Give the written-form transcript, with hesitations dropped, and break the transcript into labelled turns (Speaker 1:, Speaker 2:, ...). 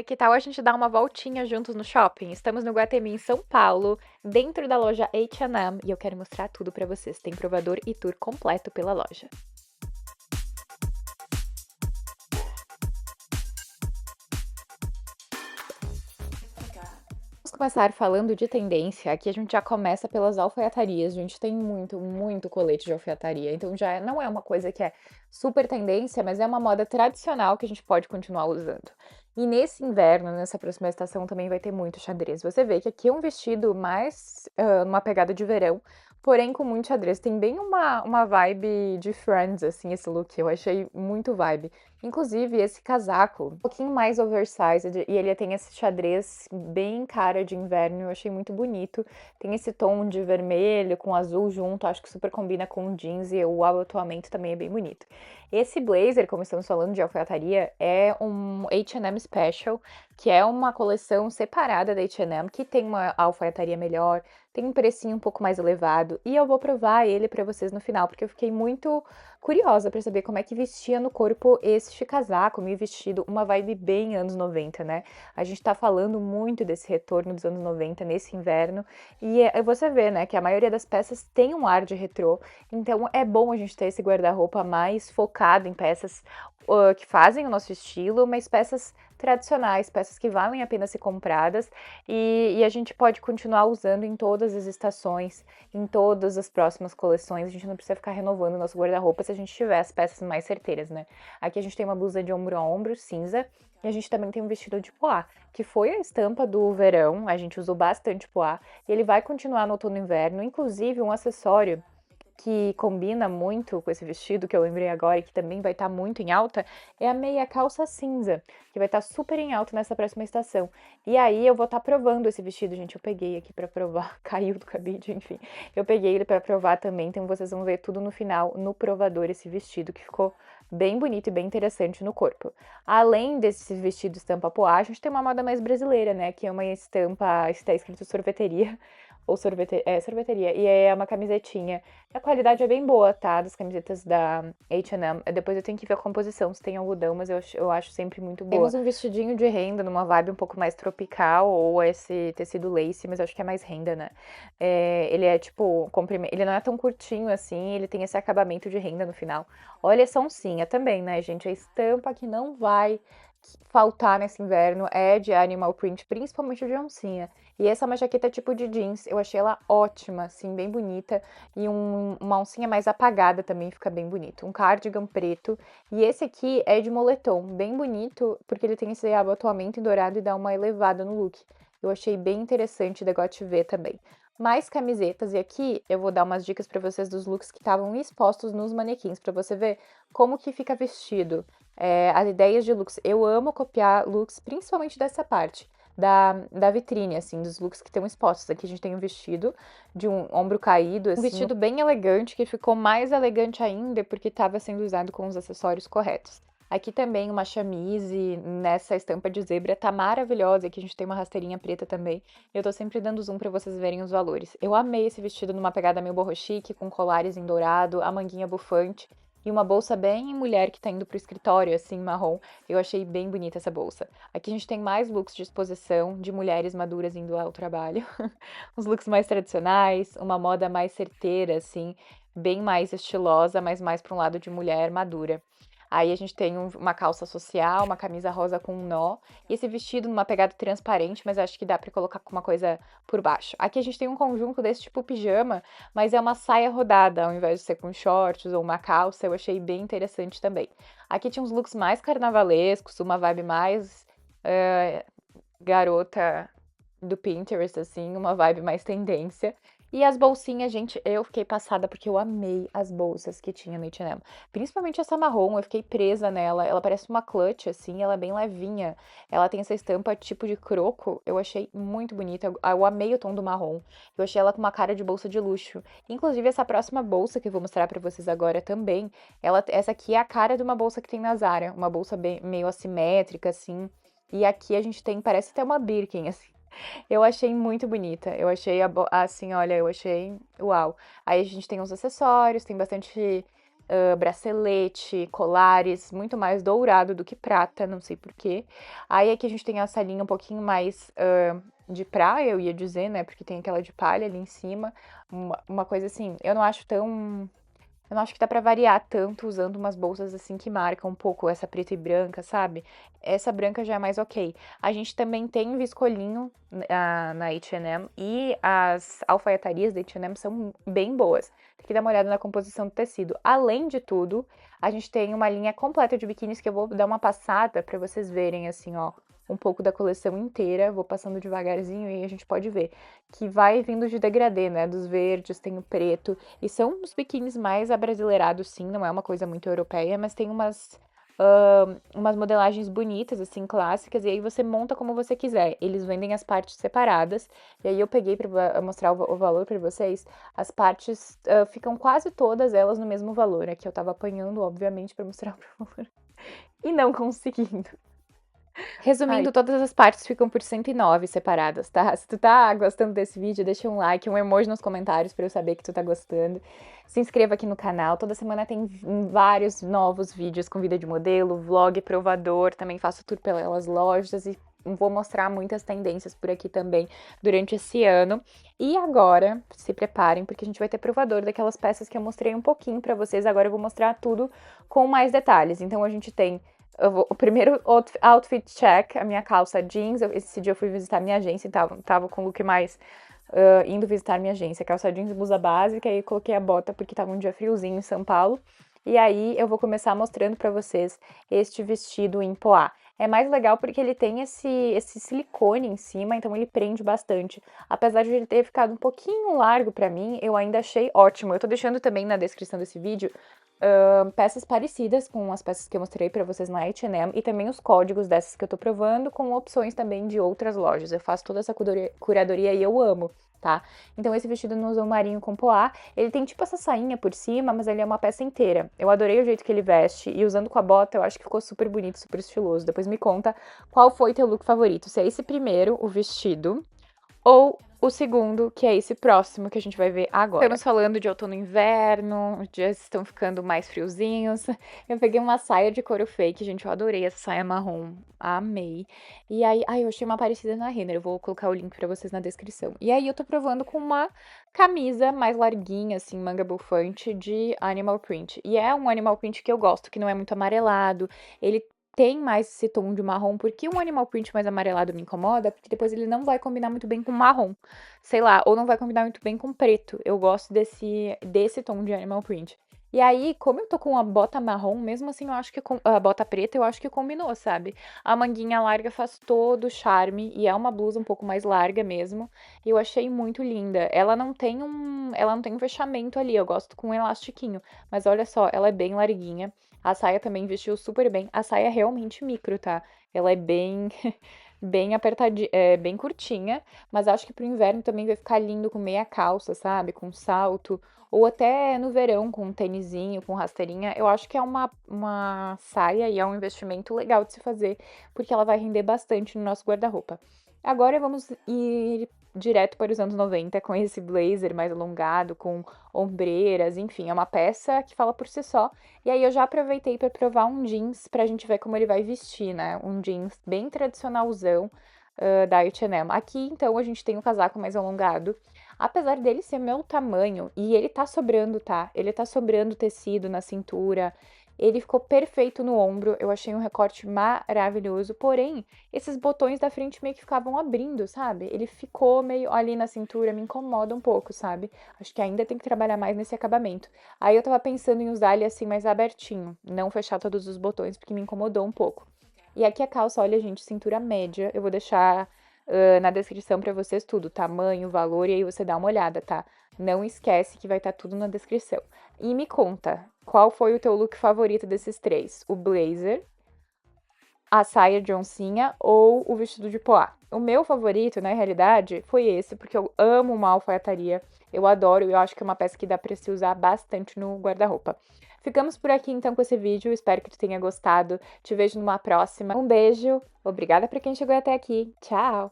Speaker 1: Que tal a gente dar uma voltinha juntos no shopping? Estamos no Guatemi, em São Paulo, dentro da loja H&M, e eu quero mostrar tudo pra vocês. Tem provador e tour completo pela loja. Vamos começar falando de tendência. Aqui a gente já começa pelas alfaiatarias. A gente tem muito colete de alfaiataria. Então não é uma coisa que é super tendência, mas é uma moda tradicional que a gente pode continuar usando. E nesse inverno, nessa próxima estação, também vai ter muito xadrez. Você vê que aqui é um vestido mais numa pegada de verão, porém com muito xadrez. Tem bem uma vibe de Friends, assim, esse look. Eu achei muito vibe. Inclusive, esse casaco, um pouquinho mais oversized, e ele tem esse xadrez bem cara de inverno, eu achei muito bonito. Tem esse tom de vermelho com azul junto, acho que super combina com jeans e o abotoamento também é bem bonito. Esse blazer, como estamos falando de alfaiataria, é um H&M Special, que é uma coleção separada da H&M, que tem uma alfaiataria melhor, tem um precinho um pouco mais elevado, e eu vou provar ele pra vocês no final, porque eu fiquei muito curiosa pra saber como é que vestia no corpo este casaco, meio vestido, uma vibe bem anos 90, né? A gente tá falando muito desse retorno dos anos 90 nesse inverno, e você vê, né, que a maioria das peças tem um ar de retrô, então é bom a gente ter esse guarda-roupa mais focado em peças que fazem o nosso estilo, mas peças tradicionais, peças que valem a pena ser compradas e a gente pode continuar usando em todas as estações, em todas as próximas coleções. A gente não precisa ficar renovando o nosso guarda-roupa se a gente tiver as peças mais certeiras, né? Aqui a gente tem uma blusa de ombro a ombro, cinza, e a gente também tem um vestido de poá, que foi a estampa do verão, a gente usou bastante poá, e ele vai continuar no outono e inverno, inclusive um acessório que combina muito com esse vestido que eu lembrei agora e que também vai estar muito em alta, é a meia calça cinza, que vai estar super em alta nessa próxima estação. E aí eu vou estar provando esse vestido, gente, eu peguei aqui pra provar, caiu do cabide, enfim. Eu peguei ele pra provar também, então vocês vão ver tudo no final, no provador, esse vestido que ficou bem bonito e bem interessante no corpo. Além desse vestido estampa poá, a gente tem uma moda mais brasileira, né, que é uma estampa, está escrito sorveteria, ou sorveteria, e é uma camisetinha. A qualidade é bem boa, tá? Das camisetas da H&M. Depois eu tenho que ver a composição, se tem algodão, mas eu acho sempre muito boa. Temos um vestidinho de renda, numa vibe um pouco mais tropical, ou esse tecido lace, mas eu acho que é mais renda, né? Ele é tipo, ele não é tão curtinho assim, ele tem esse acabamento de renda no final. Olha essa oncinha também, né, gente? A estampa que não vai faltar nesse inverno é de animal print, principalmente de oncinha. E essa é uma jaqueta tipo de jeans, eu achei ela ótima, assim, bem bonita. E uma oncinha mais apagada também fica bem bonito. Um cardigan preto. E esse aqui é de moletom, bem bonito, porque ele tem esse abotoamento em dourado e dá uma elevada no look. Eu achei bem interessante, decote V também. Mais camisetas, e aqui eu vou dar umas dicas pra vocês dos looks que estavam expostos nos manequins, pra você ver como que fica vestido. As ideias de looks. Eu amo copiar looks, principalmente dessa parte. Da vitrine, assim, dos looks que estão expostos. Aqui a gente tem um vestido de um ombro caído, assim. Um vestido bem elegante, que ficou mais elegante ainda porque estava sendo usado com os acessórios corretos. Aqui também uma chamise nessa estampa de zebra, tá maravilhosa. Aqui a gente tem uma rasteirinha preta também. Eu tô sempre dando zoom pra vocês verem os valores. Eu amei esse vestido numa pegada meio boho chique, com colares em dourado, a manguinha bufante. E uma bolsa bem mulher que tá indo pro escritório, assim, marrom. Eu achei bem bonita essa bolsa. Aqui a gente tem mais looks de exposição de mulheres maduras indo ao trabalho. Os looks mais tradicionais, uma moda mais certeira, assim, bem mais estilosa, mas mais para um lado de mulher madura. Aí a gente tem uma calça social, uma camisa rosa com um nó, e esse vestido numa pegada transparente, mas acho que dá pra colocar com uma coisa por baixo. Aqui a gente tem um conjunto desse tipo pijama, mas é uma saia rodada, ao invés de ser com shorts ou uma calça, eu achei bem interessante também. Aqui tinha uns looks mais carnavalescos, uma vibe mais garota do Pinterest, assim, uma vibe mais tendência. E as bolsinhas, gente, eu fiquei passada porque eu amei as bolsas que tinha no H&M. Principalmente essa marrom, eu fiquei presa nela. Ela parece uma clutch, assim, ela é bem levinha. Ela tem essa estampa tipo de croco, eu achei muito bonita. Eu amei o tom do marrom. Eu achei ela com uma cara de bolsa de luxo. Inclusive, essa próxima bolsa que eu vou mostrar pra vocês agora também, essa aqui é a cara de uma bolsa que tem na Zara. Uma bolsa meio assimétrica, assim. E aqui a gente tem, parece até uma Birkin, assim. Eu achei muito bonita. Eu achei assim, olha, eu achei uau. Aí a gente tem os acessórios, tem bastante bracelete, colares, muito mais dourado do que prata, não sei por quê. Aí aqui a gente tem essa linha um pouquinho mais de praia, eu ia dizer, né? Porque tem aquela de palha ali em cima. Uma coisa assim, eu não acho tão. Eu não acho que dá pra variar tanto usando umas bolsas assim que marcam um pouco essa preta e branca, sabe? Essa branca já é mais ok. A gente também tem viscolinho na H&M e as alfaiatarias da H&M são bem boas. Tem que dar uma olhada na composição do tecido. Além de tudo, a gente tem uma linha completa de biquínis que eu vou dar uma passada pra vocês verem assim, ó, um pouco da coleção inteira. Vou passando devagarzinho e aí a gente pode ver que vai vindo de degradê, né? Dos verdes, tem o preto. E são uns biquínis mais abrasileirados, sim, não é uma coisa muito europeia, mas tem umas modelagens bonitas, assim, clássicas, e aí você monta como você quiser. Eles vendem as partes separadas, e aí eu peguei pra mostrar o valor pra vocês. As partes ficam quase todas elas no mesmo valor. Aqui eu tava apanhando, obviamente, pra mostrar o valor. E não conseguindo.
Speaker 2: Ai,
Speaker 1: Resumindo, todas as partes ficam por 109 separadas, tá? Se tu tá gostando desse vídeo, deixa um like, um emoji nos comentários pra eu saber que tu tá gostando. Se inscreva aqui no canal, toda semana tem vários novos vídeos com vida de modelo, vlog provador, também faço tour pelas lojas e vou mostrar muitas tendências por aqui também durante esse ano. E agora, se preparem, porque a gente vai ter provador daquelas peças que eu mostrei um pouquinho pra vocês, agora eu vou mostrar tudo com mais detalhes. Então a gente tem o primeiro outfit check, a minha calça jeans. Esse dia eu fui visitar minha agência, então tava com o look mais indo visitar minha agência. Calça jeans, blusa básica, e aí coloquei a bota porque tava um dia friozinho em São Paulo. E aí eu vou começar mostrando pra vocês este vestido em poá. É mais legal porque ele tem esse silicone em cima, então ele prende bastante. Apesar de ele ter ficado um pouquinho largo pra mim, eu ainda achei ótimo. Eu tô deixando também na descrição desse vídeo peças parecidas com as peças que eu mostrei pra vocês na H&M e também os códigos dessas que eu tô provando, com opções também de outras lojas. Eu faço toda essa curadoria e eu amo, tá? Então esse vestido no azul marinho com poá, ele tem tipo essa sainha por cima, mas ele é uma peça inteira. Eu adorei o jeito que ele veste e usando com a bota eu acho que ficou super bonito, super estiloso. Depois me conta qual foi teu look favorito, se é esse primeiro, o vestido, ou o segundo, que é esse próximo que a gente vai ver agora. Estamos falando de outono e inverno, os dias estão ficando mais friozinhos. Eu peguei uma saia de couro fake, gente, eu adorei essa saia marrom, amei. E aí, eu achei uma parecida na Renner, eu vou colocar o link pra vocês na descrição. E aí eu tô provando com uma camisa mais larguinha, assim, manga bufante, de animal print. E é um animal print que eu gosto, que não é muito amarelado, ele tem mais esse tom de marrom, porque um animal print mais amarelado me incomoda, porque depois ele não vai combinar muito bem com marrom, sei lá, ou não vai combinar muito bem com preto. Eu gosto desse tom de animal print. E aí, como eu tô com a bota marrom, mesmo assim, eu acho que a bota preta, eu acho que combinou, sabe? A manguinha larga faz todo o charme e é uma blusa um pouco mais larga mesmo. E eu achei muito linda. Ela não tem um fechamento ali, eu gosto com um elastiquinho, mas olha só, ela é bem larguinha. A saia também vestiu super bem. A saia é realmente micro, tá? Ela é bem bem apertadinha, bem curtinha, mas acho que pro inverno também vai ficar lindo com meia calça, sabe? Com salto, ou até no verão com um tênisinho, com rasteirinha. Eu acho que é uma saia e é um investimento legal de se fazer, porque ela vai render bastante no nosso guarda-roupa. Agora vamos ir direto para os anos 90 com esse blazer mais alongado, com ombreiras, enfim, é uma peça que fala por si só. E aí eu já aproveitei para provar um jeans pra gente ver como ele vai vestir, né? Um jeans bem tradicionalzão da H&M. Aqui, então, a gente tem o casaco mais alongado. Apesar dele ser meu tamanho, e ele tá sobrando, tá? Ele tá sobrando tecido na cintura. Ele ficou perfeito no ombro, eu achei um recorte maravilhoso, porém, esses botões da frente meio que ficavam abrindo, sabe? Ele ficou meio ali na cintura, me incomoda um pouco, sabe? Acho que ainda tem que trabalhar mais nesse acabamento. Aí eu tava pensando em usar ele assim mais abertinho, não fechar todos os botões, porque me incomodou um pouco. E aqui a calça, olha, gente, cintura média. Eu vou deixar na descrição pra vocês tudo, tamanho, valor, e aí você dá uma olhada, tá? Não esquece que vai estar tudo na descrição. E me conta, qual foi o teu look favorito desses três? O blazer, a saia de oncinha ou o vestido de poá? O meu favorito, na realidade, foi esse, porque eu amo uma alfaiataria. Eu adoro, eu acho que é uma peça que dá pra se usar bastante no guarda-roupa. Ficamos por aqui então com esse vídeo, espero que tu tenha gostado. Te vejo numa próxima. Um beijo, obrigada pra quem chegou até aqui. Tchau!